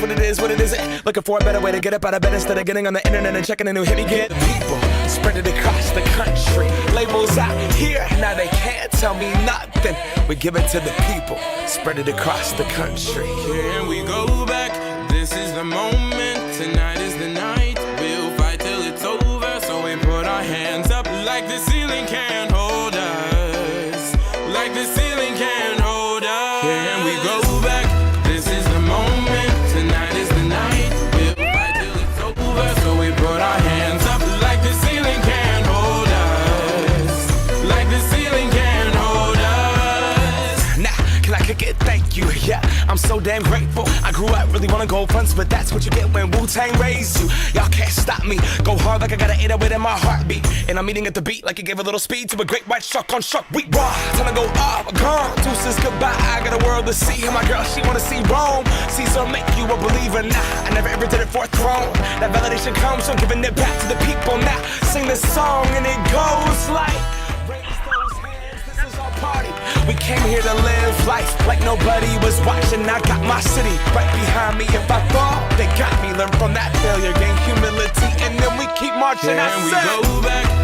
what it is, what it isn't. Looking for a better way to get up out of bed instead of getting on the internet and checking a new hit. Me get people spread it across the country. Labels out here, now they can't tell me nothing. We give it to the people, spread it across the country. Can we go back? This is the moment. Tonight is the night. We'll fight till it's over. So we put our hands up like the ceiling can't hold us. Like the ceiling can't hold us. Can we go back? This is the moment. Tonight is the night. We'll fight till it's over. So we put our hands up like the ceiling can't hold us. Like the ceiling can't hold us. Nah, can I kick it? Thank you, yeah, I'm so damn grateful. I grew up really wanna go fronts, but that's what you get when Wu-Tang raised you. Y'all can't stop me, go hard like I got an 808 in my heartbeat. And I'm eating at the beat like it gave a little speed to a great white shark on Shark Week. Raw, time to go up, gone, deuces goodbye. I got a world to see, and my girl, she wanna see Rome. Caesar make you a believer, nah, I never ever did it for a throne. That validation comes from giving it back to the people. Now, sing this song and it goes like, raise those hands, this is our party. We came here to live life like nobody was watching. I got my city right behind me. If I fall, they got me. Learn from that failure, gain humility, and then we keep marching. Can we go back?